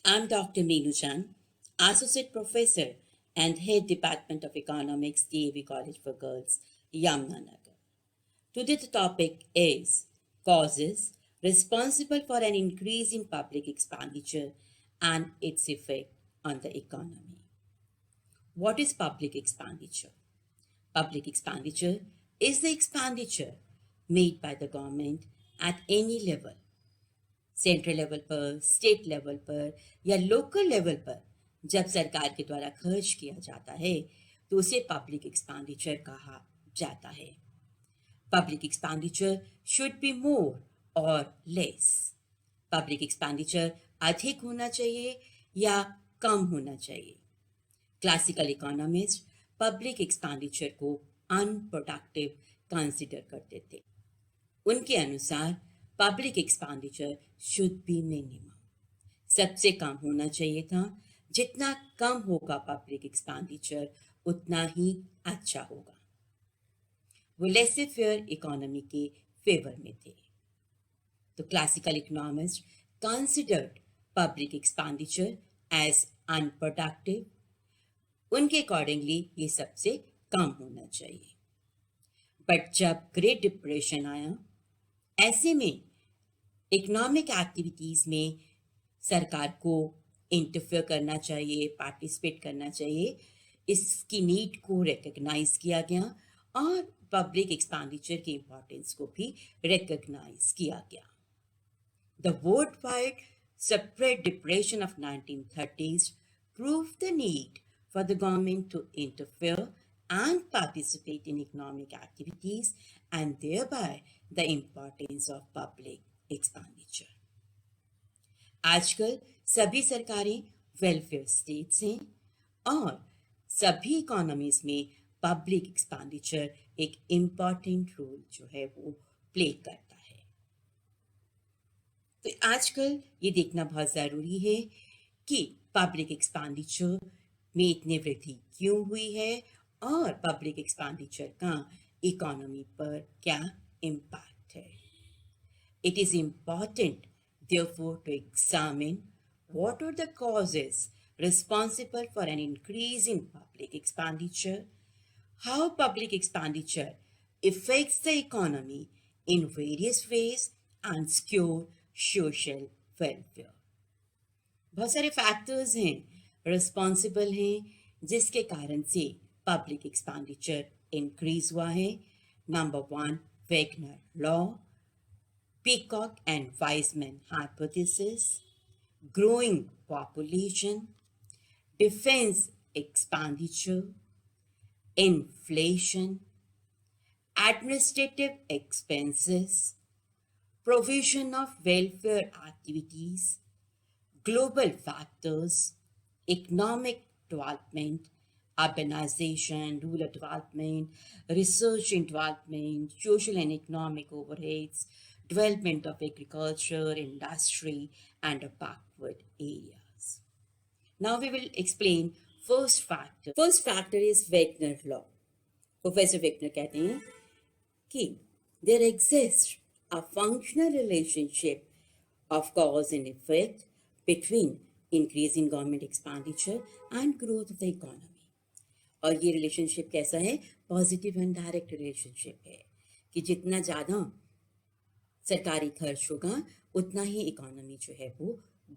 I'm Dr. Meenu Chan, Associate Professor and Head Department of Economics, DAV College for Girls, Yamnanagar. Today the topic is causes responsible for an increase in public expenditure and its effect on the economy. What is public expenditure? Public expenditure is the expenditure made by the government at any level, central level पर, state level पर या local level पर जब सरकार के द्वारा खर्च किया जाता है तो उसे पब्लिक एक्सपेंडिचर कहा जाता है. Public expenditure should be more और लेस. पब्लिक एक्सपेंडिचर अधिक होना चाहिए या कम होना चाहिए. क्लासिकल इकोनॉमिस्ट पब्लिक एक्सपेंडिचर को अनप्रोडक्टिव कंसिडर करते थे. उनके अनुसार public expenditure should be minimum. सबसे कम होना चाहिए था. जितना कम होगा पब्लिक एक्सपेंडिचर उतना ही अच्छा होगा. वो लेसे फेयर इकोनॉमी के फेवर में थे. तो classical economist considered public expenditure as unproductive. उनके अकॉर्डिंगली ये सबसे कम होना चाहिए. बट जब ग्रेट डिप्रेशन आया, ऐसे में इकोनॉमिक एक्टिविटीज़ में सरकार को इंटरफेयर करना चाहिए, पार्टिसिपेट करना चाहिए. इसकी नीड को रिकग्नाइज किया गया और पब्लिक एक्सपेंडिचर की इम्पोर्टेंस को भी रिकग्नाइज किया गया. The world wide separate depression of 1930s proved the need for the government to interfere and participate in economic activities and thereby the importance of public expenditure. आजकल सभी सरकारें welfare states हैं और सभी इकोनॉमीज में public expenditure एक important role जो है वो प्ले करता है. तो आजकल ये देखना बहुत ज़रूरी है कि पब्लिक एक्सपेंडिचर में इतनी वृद्धि क्यों हुई है और पब्लिक एक्सपेंडिचर का इकोनॉमी पर क्या इम्पैक्ट है. It is important, therefore, to examine what are the causes responsible for an increase in public expenditure, how public expenditure affects the economy in various ways, and secure social welfare. बहुत सारे factors हैं, responsible हैं जिसके कारण से public expenditure increase हुआ है. Number 1, Wagner law, Peacock and Weizmann hypothesis, growing population, defense expenditure, inflation, administrative expenses, provision of welfare activities, global factors, economic development, urbanization, rural development, research and development, social and economic overheads, development of agriculture, industry, and backward areas. Now we will explain first factor. First factor is Wagner law. Professor Wagner कहते हैं कि there exists a functional relationship of cause and effect between increase in government expenditure and growth of the economy. और ये relationship कैसा है? Positive and direct relationship है कि जितना ज़्यादा सरकारी खर्च होगा उतना ही इकोनॉमी जो है वो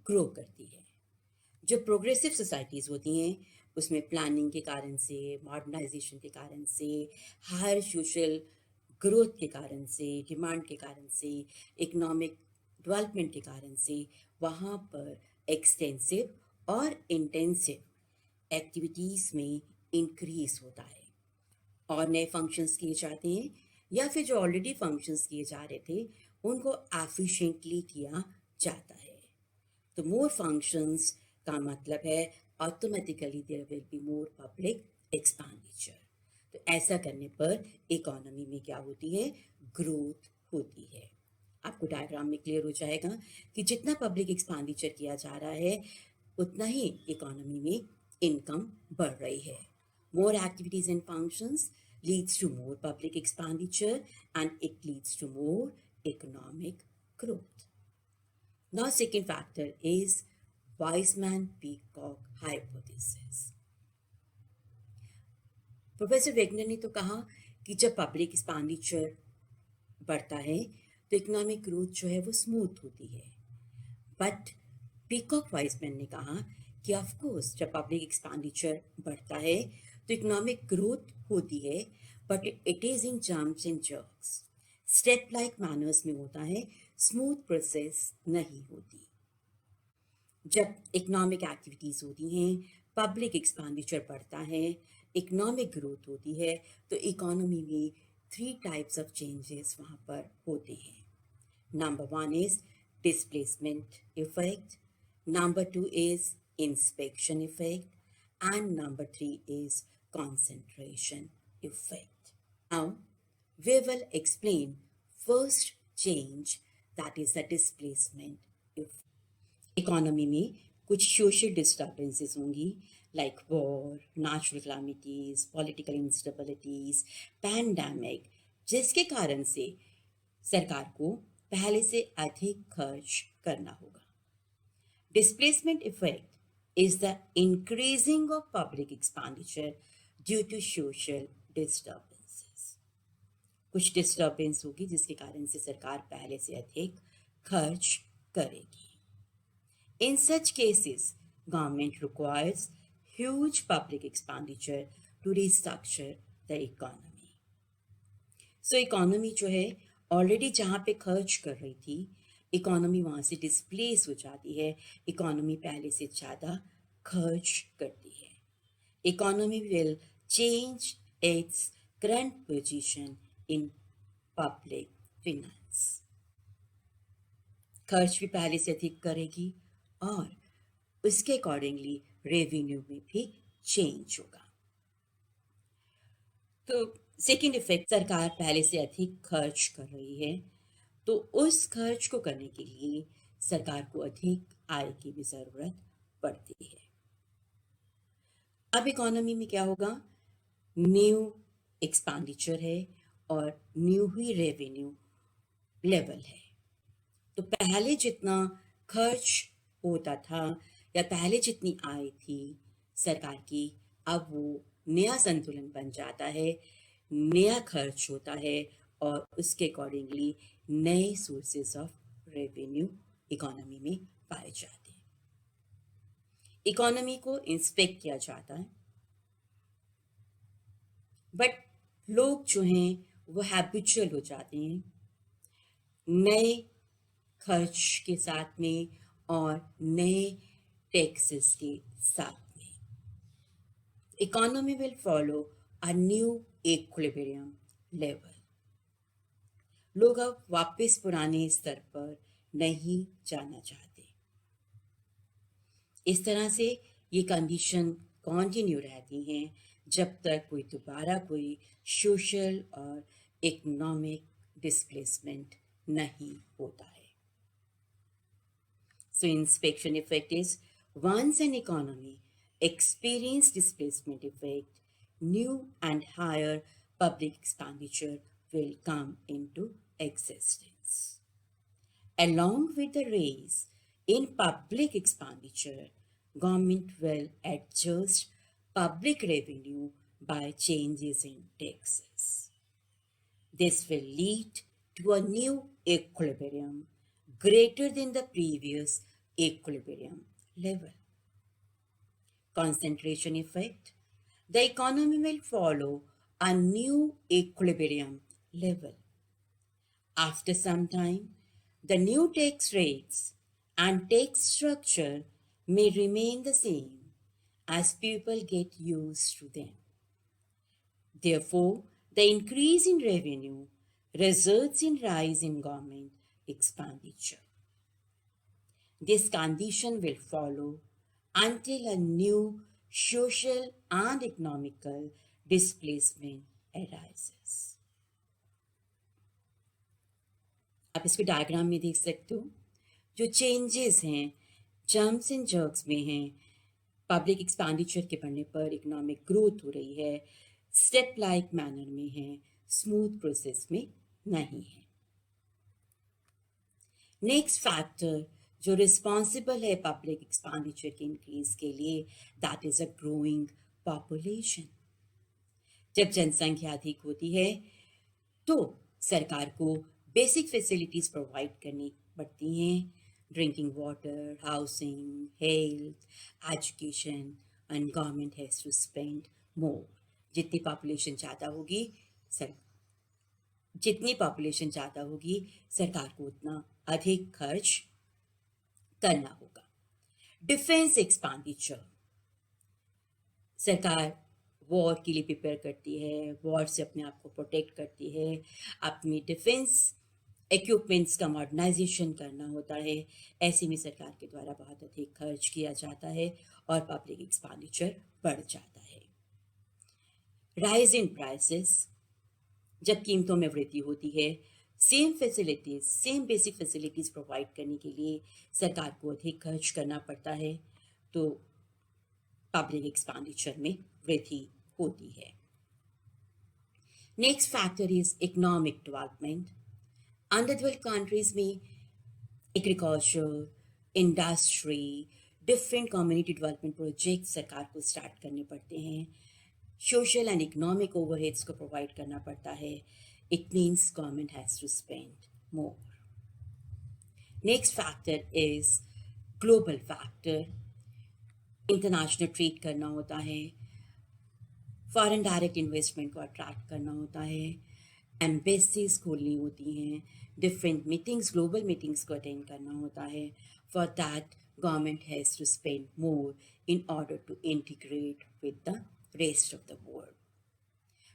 ग्रो करती है. जो प्रोग्रेसिव सोसाइटीज़ होती हैं उसमें प्लानिंग के कारण से, मॉडर्नाइजेशन के कारण से, हायर सोशल ग्रोथ के कारण से, डिमांड के कारण से, इकोनॉमिक डेवलपमेंट के कारण से वहाँ पर एक्सटेंसिव और इंटेंसिव एक्टिविटीज़ में इंक्रीज होता है और नए फंक्शंस किए जाते हैं या फिर जो ऑलरेडी फंक्शंस किए जा रहे थे उनको एफिशिएंटली किया जाता है. तो मोर फंक्शंस का मतलब है automatically there will be more public expenditure. तो ऐसा करने पर इकोनॉमी में क्या होती है? ग्रोथ होती है. आपको डायग्राम में क्लियर हो जाएगा कि जितना पब्लिक एक्सपेंडिचर किया जा रहा है उतना ही इकोनॉमी में इनकम बढ़ रही है. More activities and functions leads to more public expenditure and it leads to more economic growth. Now, second factor is Wiseman Peacock hypothesis. Professor Wagner ने तो कहा कि जब पब्लिक एक्सपेंडिचर बढ़ता है तो इकोनॉमिक ग्रोथ जो है वो स्मूथ होती है। बट पीकॉक वाइसमैन ने कहा कि ऑफ कोर्स जब पब्लिक एक्सपेंडिचर बढ़ता है तो इकोनॉमिक ग्रोथ होती है, but it is in jumps and jerks, step like manners में होता है, स्मूथ प्रोसेस नहीं होती। जब इकोनॉमिक एक्टिविटीज होती हैं, पब्लिक एक्सपेंडिचर बढ़ता है, इकोनॉमिक ग्रोथ होती है, तो इकोनॉमी में 3 टाइप्स ऑफ चेंजेस वहाँ पर होते हैं। Number 1 is displacement effect, number 2 is inspection effect, and number 3 is concentration effect. Now, we will explain first change, that is the displacement effect. Economy में कुछ सोशल डिस्टर्बेंसेस होंगी, like war, natural calamities, political instabilities, pandemic, जिसके कारण से सरकार को पहले से अधिक खर्च करना होगा। Displacement effect is the increasing of public expenditure due to social disturbances. कुछ डिस्टर्बेंस होगी जिसके कारण से सरकार पहले से अधिक खर्च करेगी। In such cases, government requires huge public expenditure to restructure the economy. So economy जो है ऑलरेडी जहाँ पे खर्च कर रही थी, इकोनॉमी वहाँ से डिस्प्लेस हो जाती है, इकोनॉमी पहले से ज़्यादा खर्च करती है। Economy will change its current position in public finance. खर्च भी पहले से अधिक करेगी और उसके अकॉर्डिंगली रेवेन्यू में भी चेंज होगा। तो सेकेंड इफेक्ट, सरकार पहले से अधिक खर्च कर रही है, तो उस खर्च को करने के लिए सरकार को अधिक आय की भी जरूरत पड़ती है। अब इकोनॉमी में क्या होगा, न्यू एक्सपेंडिचर है और न्यू ही रेवेन्यू लेवल है। तो पहले जितना खर्च होता था या पहले जितनी आय थी सरकार की, अब वो नया संतुलन बन जाता है, नया खर्च होता है और उसके अकॉर्डिंगली नए सोर्सेस ऑफ रेवेन्यू इकोनॉमी में पाए जाते हैं। इकोनॉमी को इंस्पेक्ट किया जाता है, बट लोग जो हैं वो हैबिचुअल हो जाते हैं नए खर्च के साथ में और नए टैक्सेस के साथ में। Economy will follow a new equilibrium level. लोग अब वापस पुराने स्तर पर नहीं जाना चाहते। इस तरह से ये कंडीशन कंटिन्यू रहती हैं जब तक कोई सोशल और इकोनॉमिक डिस्प्लेसमेंट नहीं होता है। So inspection effect is once an economy experience displacement effect, new and higher public expenditure will come into existence. Along with the raise in public expenditure, government will adjust public revenue by changes in taxes. This will lead to a new equilibrium greater than the previous equilibrium level. Concentration effect. The economy will follow a new equilibrium level. After some time, the new tax rates and tax structure may remain the same as people get used to them. Therefore, the increase in revenue results in rise in government expenditure. This condition will follow until a new social and economical displacement arises. आप इसको diagram में देख सकते हो, जो changes हैं jumps and jerks में हैं। पब्लिक एक्सपेंडिचर के बढ़ने पर इकोनॉमिक ग्रोथ हो रही है, स्टेप लाइक मैनर में है, स्मूथ प्रोसेस में नहीं है। नेक्स्ट फैक्टर जो रिस्पॉन्सिबल है पब्लिक एक्सपेंडिचर के इंक्रीज के लिए, that is a growing population. जब जनसंख्या अधिक होती है तो सरकार को बेसिक फैसिलिटीज प्रोवाइड करनी पड़ती हैं, drinking water, housing, health, education, and government has to spend more. जितनी पॉपुलेशन ज़्यादा होगी सर जितनी पॉपुलेशन ज़्यादा होगी सरकार को उतना अधिक खर्च करना होगा। डिफेंस एक्सपेंडिचर, सरकार वॉर के लिए प्रिपेयर करती है, वॉर से अपने आप को प्रोटेक्ट करती है, अपनी डिफेंस इक्विपमेंट्स का मॉडर्नाइजेशन करना होता है। ऐसे में सरकार के द्वारा बहुत अधिक खर्च किया जाता है और पब्लिक एक्सपेंडिचर बढ़ जाता है। राइज इन प्राइसेस, जब कीमतों में वृद्धि होती है, सेम बेसिक फैसिलिटीज प्रोवाइड करने के लिए सरकार को अधिक खर्च करना पड़ता है, तो पब्लिक एक्सपेंडिचर में वृद्धि होती है। Next factor is economic development. Underdeveloped countries में agriculture, industry, different community development project सरकार को स्टार्ट करने पड़ते हैं, सोशल एंड इकोनॉमिक ओवरहेड्स को प्रोवाइड करना पड़ता है। It means government has to spend more. Next factor is global factor. International trade करना होता है, फॉरेन डायरेक्ट इन्वेस्टमेंट को अट्रैक्ट करना होता है, एम्बेसीज खोलनी होती हैं, डिफरेंट मीटिंग्स, ग्लोबल मीटिंग्स को अटेंड करना होता है। For that government has to spend more in order to integrate with the rest of the world.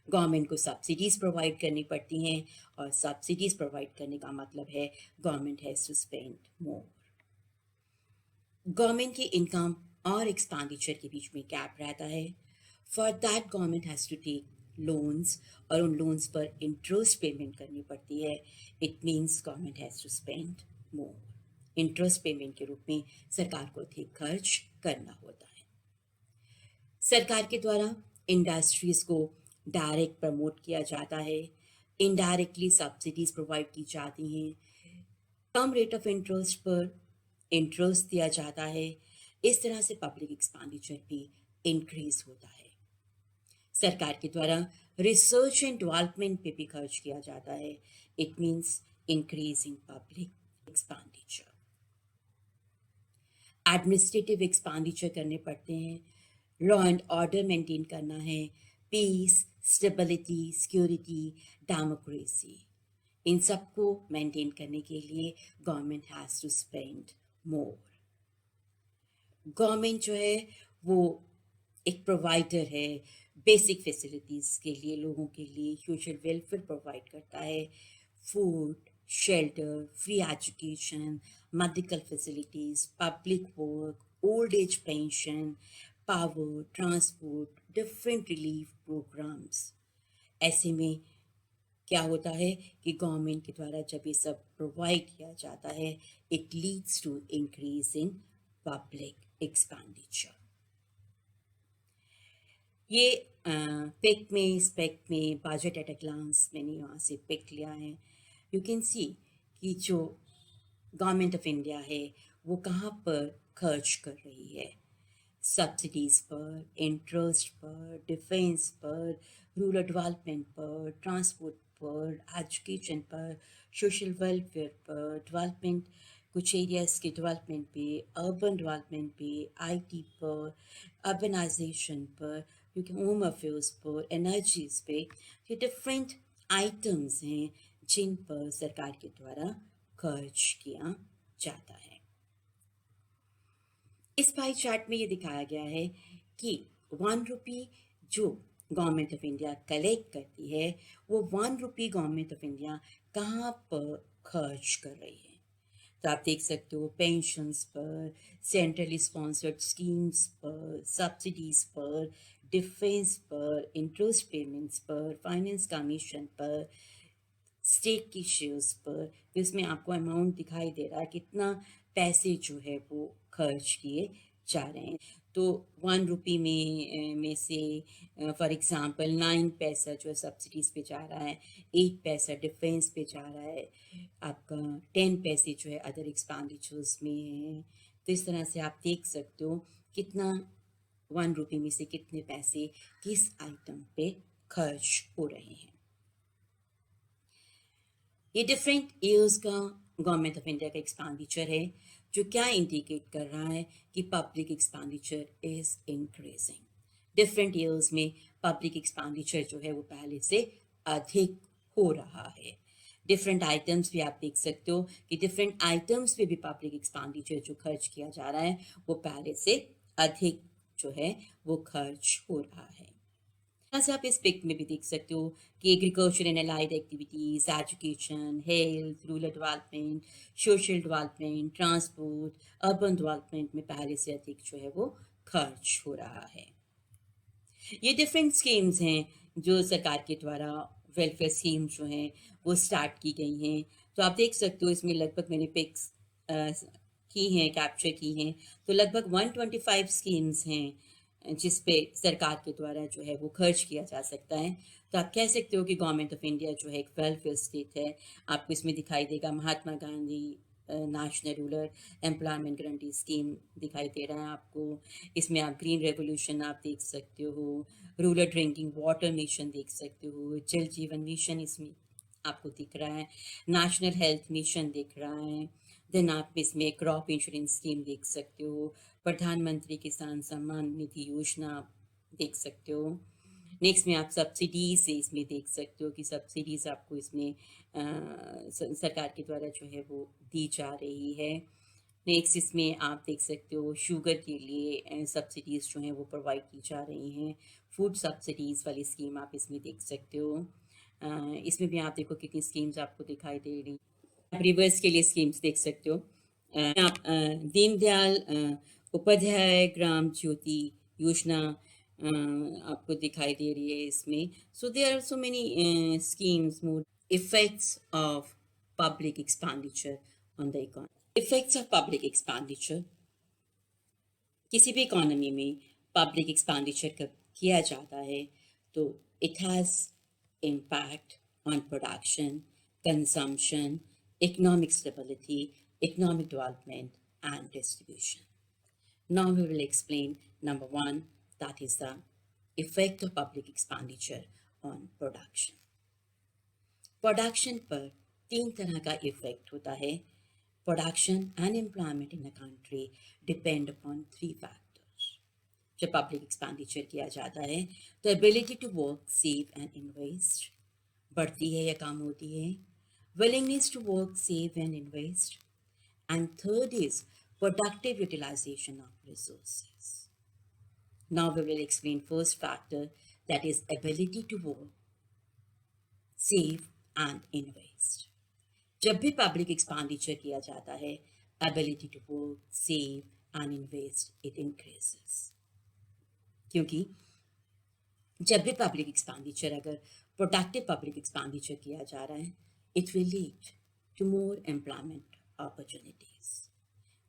Government को सब्सिडीज़ प्रोवाइड करनी पड़ती हैं और सब्सिडीज़ प्रोवाइड करने का मतलब है government has to spend more. Government की इनकम और एक्सपेंडिचर के बीच में गैप रहता है। For that government has to take loans और उन लोन्स पर इंटरेस्ट पेमेंट करनी पड़ती है। It means government has to spend more. Interest payment के रूप में सरकार को अधिक खर्च करना होता है। सरकार के द्वारा इंडस्ट्रीज को डायरेक्ट प्रमोट किया जाता है, इनडायरेक्टली सब्सिडीज प्रोवाइड की जाती हैं, कम रेट ऑफ इंटरेस्ट पर इंटरेस्ट दिया जाता है। इस तरह से पब्लिक एक्सपेंडिचर भी इंक्रीज होता है। सरकार के द्वारा रिसर्च एंड डेवलपमेंट पे भी खर्च किया जाता है। It means increasing public expenditure. Administrative expenditure करने पड़ते हैं, लॉ एंड ऑर्डर मेंटेन करना है, पीस, स्टेबिलिटी, सिक्योरिटी, डेमोक्रेसी, इन सबको मेंटेन करने के लिए government has to spend more. Government जो है वो एक प्रोवाइडर है बेसिक फैसिलिटीज़ के लिए, लोगों के लिए सोशल वेलफेयर प्रोवाइड करता है, food, shelter, free education, medical facilities, public work, old age pension, power, transport, different relief programmes. ऐसे में क्या होता है कि गवर्नमेंट के द्वारा जब ये सब प्रोवाइड किया जाता है, it leads to increase in public expenditure. ये पिक में, स्पेक में, बजट एट अ ग्लांस मैंने यहाँ से पिक लिया है। यू कैन सी कि जो गवर्नमेंट ऑफ इंडिया है वो कहाँ पर खर्च कर रही है। सब्सिडीज़ पर, इंटरेस्ट पर, डिफेंस पर, रूरल डेवलपमेंट पर, ट्रांसपोर्ट पर, एजुकेशन पर, सोशल वेलफेयर पर, डेवलपमेंट, कुछ एरियाज़ के डेवलपमेंट पे, अर्बन डेवलपमेंट पे, आईटी पर, अर्बनाइजेशन पर, क्योंकि होम अफेयर्स पर, एनर्जीज पे, ये डिफरेंट आइटम्स हैं जिन पर सरकार के द्वारा खर्च किया जाता है। इस पाई चार्ट में ये दिखाया गया है कि 1 रुपी जो गवर्नमेंट ऑफ इंडिया कलेक्ट करती है वो 1 रुपी गवर्नमेंट ऑफ इंडिया कहाँ पर खर्च कर रही है। तो आप देख सकते हो पेंशन्स पर, सेंट्रली स्पॉन्सर्ड स्कीम्स पर, सब्सिडीज़ पर, डिफेंस पर, इंटरेस्ट पेमेंट्स पर, फाइनेंस कमीशन पर, स्टेट की शेयर्स पर। इसमें आपको अमाउंट दिखाई दे रहा है कितना पैसे जो है वो खर्च किए जा रहे हैं। तो 1 रुपी में से फॉर एग्जांपल 9 पैसा जो है सब्सिडीज़ पे जा रहा है, 8 पैसा डिफेंस पे जा रहा है, आपका 10 पैसे जो है अदर एक्सपेंडिचर्स में है। तो इस तरह से आप देख सकते हो कितना 1 रुपी में से कितने पैसे किस आइटम पे खर्च हो रहे हैं। ये डिफरेंट ईयर्स का गवर्नमेंट ऑफ इंडिया का एक्सपेंडिचर है जो क्या इंडिकेट कर रहा है कि public expenditure is increasing. Different years में पब्लिक एक्सपेंडिचर जो है वो पहले से अधिक हो रहा है। डिफरेंट आइटम्स भी आप देख सकते हो कि डिफरेंट आइटम्स पे भी पब्लिक एक्सपेंडिचर जो खर्च किया जा रहा है वो पहले से अधिक जो है वो खर्च हो रहा है। यहाँ से आप इस पिक में भी देख सकते हो कि agriculture and allied activities, education, health, rural development, social development, transport, urban development में पहले से अधिक जो है वो खर्च हो रहा है। ये डिफरेंट स्कीम्स हैं जो सरकार के द्वारा वेलफेयर स्कीम जो हैं वो स्टार्ट की गई हैं। तो आप देख सकते हो इसमें लगभग मैंने पिक्स की हैं, कैप्चर की हैं। तो लगभग 125 स्कीम्स हैं जिस पे सरकार के द्वारा जो है वो खर्च किया जा सकता है। तो आप कह सकते हो कि गवर्नमेंट ऑफ इंडिया जो है एक वेलफेयर स्टेट है। आपको इसमें दिखाई देगा Mahatma Gandhi National Rural Employment Guarantee Scheme दिखाई दे रहा है आपको। इसमें आप ग्रीन रेवोल्यूशन आप देख सकते हो, रूरल ड्रिंकिंग वाटर मिशन देख सकते हो, जल जीवन मिशन इसमें आपको दिख रहा है, नेशनल हेल्थ मिशन दिख रहा है। देन आप इसमें क्रॉप इंश्योरेंस स्कीम देख सकते हो, प्रधानमंत्री किसान सम्मान निधि योजना देख सकते हो। नेक्स्ट में आप सब्सिडीज से इसमें देख सकते हो कि सब्सिडीज आपको इसमें सरकार के द्वारा जो है वो दी जा रही है। नेक्स्ट इसमें आप देख सकते हो शुगर के लिए सब्सिडीज़ जो हैं वो प्रोवाइड की जा रही हैं। फूड सब्सिडीज़ वाली स्कीम आप इसमें देख सकते हो। इसमें भी आप देखो कितनी स्कीम्स आपको दिखाई दे रही। आप रिवर्स के लिए स्कीम्स देख सकते हो। आप दीनदयाल उपाध्याय ग्राम ज्योति योजना आपको दिखाई दे रही है इसमें। So there are so many schemes more effects of public expenditure on the economy. Effects of public expenditure, किसी भी इकोनॉमी में पब्लिक एक्सपेंडिचर कब किया जाता है तो it has impact on production, consumption, economic stability, economic development, and distribution. Now we will explain number one, that is the effect of public expenditure on production. Production पर 3 तरह का effect होता है। Production and employment in a country depend upon 3 factors. जब public expenditure किया जाता है तो ability to work, save and invest बढ़ती है या कम होती है, willingness to work, save and invest, and third is productive utilisation of resources. Now we will explain first factor, that is ability to work, save and invest. जब भी public expenditure किया जाता है, ability to work, save and invest it increases. क्योंकि जब भी public expenditure अगर productive public expenditure किया जा रहा है, it will lead to more employment opportunities.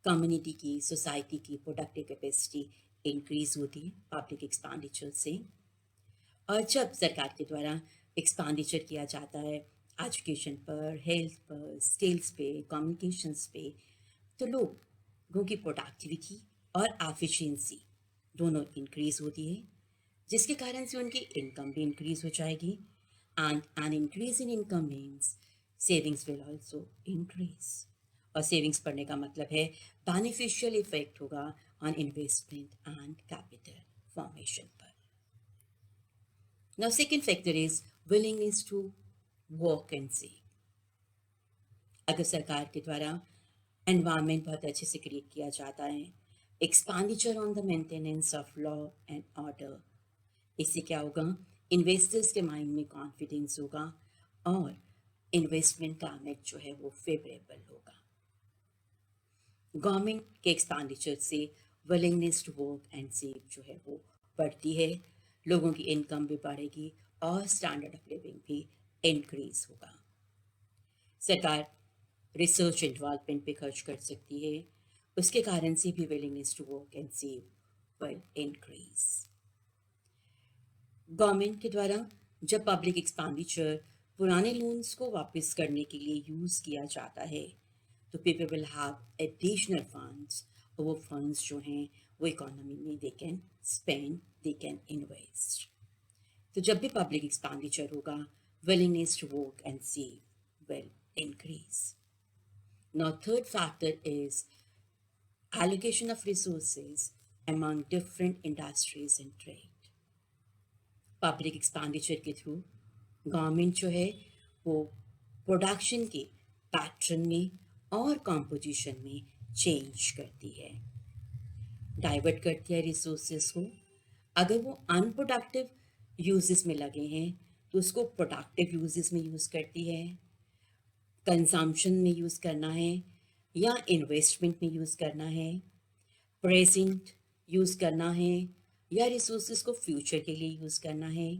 Community की, सोसाइटी की प्रोडक्टिव कैपेसिटी इंक्रीज होती है पब्लिक एक्सपेंडिचर से। और जब सरकार के द्वारा एक्सपेंडिचर किया जाता है एजुकेशन पर, हेल्थ पर, स्किल्स पे, कम्युनिकेशंस पे, तो लोगों की प्रोडक्टिविटी और एफिशिएंसी दोनों इंक्रीज होती है, जिसके कारण से उनकी इनकम भी इंक्रीज हो जाएगी। And an increase in income means savings will also increase. और सेविंग्स पढ़ने का मतलब है बेनिफिशियल इफेक्ट होगा on investment and capital formation पर। Now second factor is willingness to work and save. अगर सरकार के द्वारा एनवायरमेंट बहुत अच्छे से क्रिएट किया जाता है, expenditure on the maintenance of law and order, इससे क्या होगा, इन्वेस्टर्स के माइंड में कॉन्फिडेंस होगा और इन्वेस्टमेंट क्लाइमेट जो है वो फेवरेबल होगा। गवर्नमेंट के एक्सपेंडिचर से willingness to work and save जो है वो बढ़ती है, लोगों की इनकम भी बढ़ेगी और स्टैंडर्ड ऑफ लिविंग भी इंक्रीज होगा। सरकार रिसर्च एंड डेवलपमेंट पे खर्च कर सकती है, उसके कारण से भी willingness to work and save will increase. Government के द्वारा जब पब्लिक एक्सपेंडिचर पुराने लोन्स को वापस करने के लिए यूज़ किया जाता है तो people will have additional funds, और वो फंड्स जो हैं वो इकोनॉमी में they can spend, they can invest. तो जब भी पब्लिक एक्सपेंडिचर होगा, willingness to work and save will increase. Now, third factor is allocation of resources among different industries and trade. Public expenditure के through government जो है वो production के pattern में और कॉम्पोजिशन में चेंज करती है, डाइवर्ट करती है रिसोर्सेज को। अगर वो अनप्रोडक्टिव यूजेस में लगे हैं तो उसको प्रोडक्टिव यूजेस में यूज़ करती है, कंजम्पशन में यूज़ करना है या इन्वेस्टमेंट में यूज़ करना है, प्रेजेंट यूज़ करना है या रिसोर्सेज को फ्यूचर के लिए यूज़ करना है,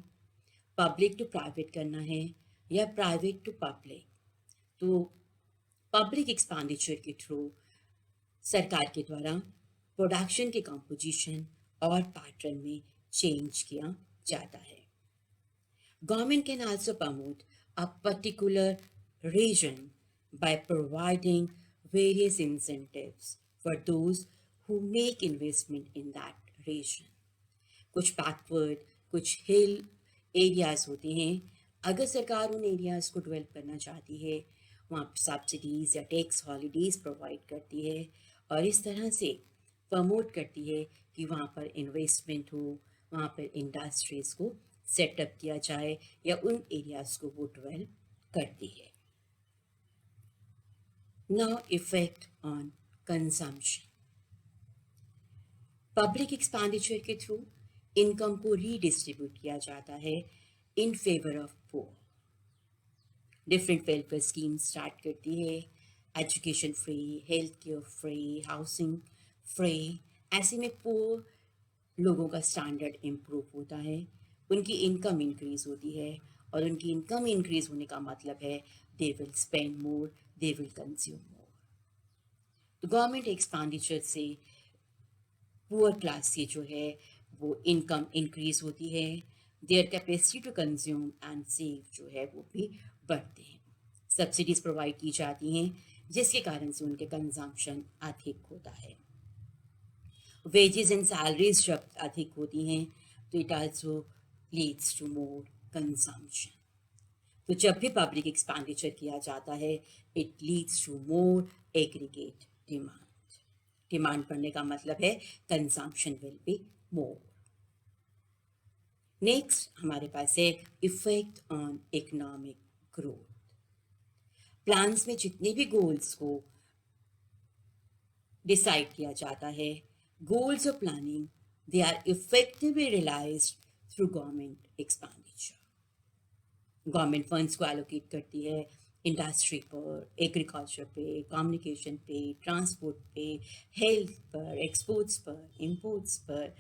पब्लिक टू प्राइवेट करना है या प्राइवेट टू पब्लिक। तो पब्लिक एक्सपेंडिचर के थ्रू सरकार के द्वारा प्रोडक्शन के कंपोजिशन और पैटर्न में चेंज किया जाता है। Government can also promote a particular region by providing various incentives for those who make investment in that region. कुछ बैकवर्ड, कुछ हिल एरियाज होते हैं, अगर सरकार उन एरियाज़ को डेवलप करना चाहती है वहाँ पर सब्सिडीज़ या टैक्स हॉलीडेज़ प्रोवाइड करती है और इस तरह से प्रमोट करती है कि वहाँ पर इन्वेस्टमेंट हो, वहाँ पर इंडस्ट्रीज़ को सेटअप किया जाए या उन एरियाज़ को वो डेवलप करती है। Now effect on consumption. Public expenditure के थ्रू इनकम को रीडिस्ट्रीब्यूट किया जाता है in favour of poor. Different welfare scheme start करती है, education free, health care free, housing free. ऐसे में पुअर लोगों का स्टैंडर्ड इम्प्रूव होता है, उनकी इनकम इंक्रीज होती है और उनकी इनकम इंक्रीज होने का मतलब है they will spend more, they will consume more. तो गवर्नमेंट एक्सपेंडिचर से पुअर क्लास से जो है वो इनकम इंक्रीज होती है, their capacity to consume and save जो है वो भी बढ़ते हैं, सब्सिडीज प्रोवाइड की जाती हैं जिसके कारण से उनके कंजम्पशन अधिक होता है। वेजेस एंड सैलरीज जब अधिक होती हैं तो it also leads to more consumption. तो जब भी पब्लिक एक्सपेंडिचर किया जाता है it leads to more aggregate demand. Demand बढ़ने का मतलब है consumption will be more. Next हमारे पास है effect on economic growth. Plans में जितने भी गोल्स को डिसाइड किया जाता है, goals of planning, they are effectively realized through government expenditure. Government funds को एलोकेट करती है इंडस्ट्री पर, एग्रीकल्चर पे, कम्युनिकेशन पे, ट्रांसपोर्ट पे, हेल्थ पर, एक्सपोर्ट्स पर, इंपोर्ट्स पर,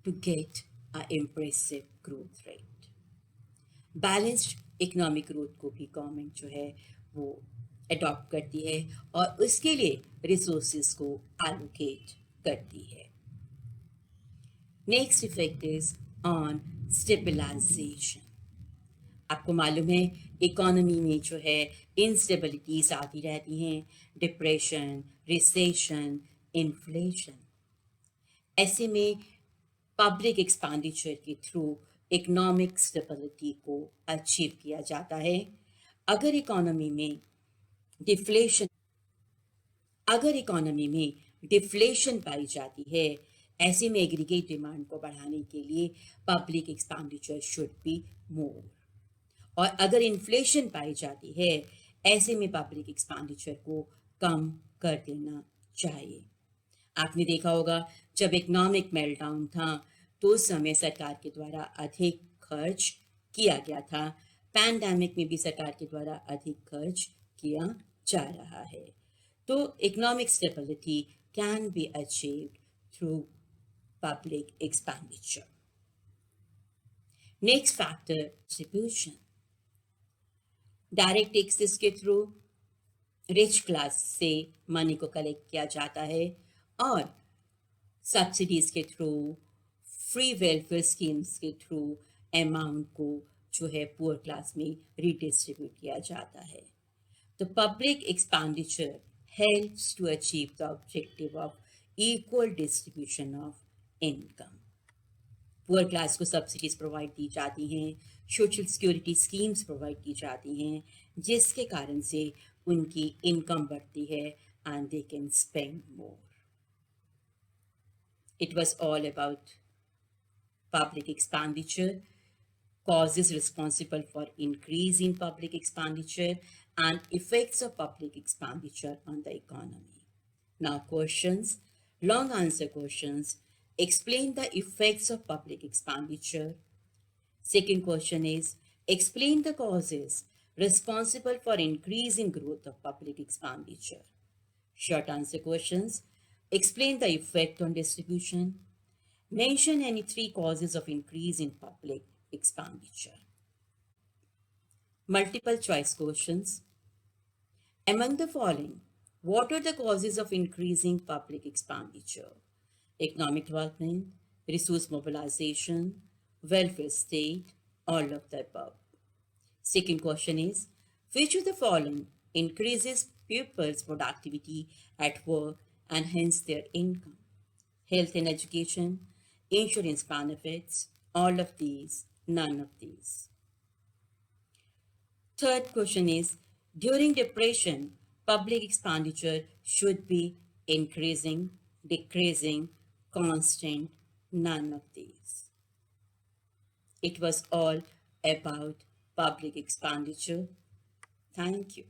to get a impressive growth rate. Balanced economic growth को भी गवर्नमेंट जो है वो अडॉप्ट करती है और उसके लिए रिसोर्सेज को एलोकेट करती है। Next effect is on stabilisation. आपको मालूम है इकोनॉमी में जो है इंस्टेबिलिटीज आती रहती हैं, डिप्रेशन, रिसेशन, इन्फ्लेशन। ऐसे में पब्लिक एक्सपेंडिचर के थ्रू इकोनॉमिक स्टेबिलिटी को अचीव किया जाता है। अगर इकोनॉमी में डिफ्लेशन पाई जाती है, ऐसे में एग्रीगेट डिमांड को बढ़ाने के लिए public expenditure should be more. और अगर इन्फ्लेशन पाई जाती है, ऐसे में पब्लिक एक्सपेंडिचर को कम कर देना चाहिए। आपने देखा होगा जब इकोनॉमिक मेल्टडाउन था तो उस समय सरकार के द्वारा अधिक खर्च किया गया था, पैंडेमिक में भी सरकार के द्वारा अधिक खर्च किया जा रहा है। तो economic stability can be achieved through public expenditure. Next factor distribution. Direct taxes के थ्रू रिच क्लास से मनी को कलेक्ट किया जाता है और सब्सिडीज के थ्रू, फ्री वेलफेयर स्कीम्स के थ्रू अमाउंट को जो है पुअर क्लास में रिडिस्ट्रीब्यूट किया जाता है. The public expenditure helps to achieve the objective of equal distribution of income. Poor class को सब्सिडीज प्रोवाइड की जाती हैं, सोशल सिक्योरिटी स्कीम्स प्रोवाइड की जाती हैं, जिसके कारण से उनकी इनकम बढ़ती है and they can spend more. It was all about public expenditure, causes responsible for increase in public expenditure, and effects of public expenditure on the economy. Now questions, long answer questions. Explain the effects of public expenditure. Second question is, explain the causes responsible for increase in growth of public expenditure. Short answer questions. Explain the effect on distribution. Mention any three causes of increase in public expenditure. Multiple choice questions. Among the following, what are the causes of increasing public expenditure? Economic development, resource mobilization, welfare state, all of the above. Second question is, which of the following increases people's productivity at work and hence their income? Health and education, insurance benefits, all of these, none of these. Third question is, during depression, public expenditure should be increasing, decreasing, constant, none of these. It was all about public expenditure. Thank you.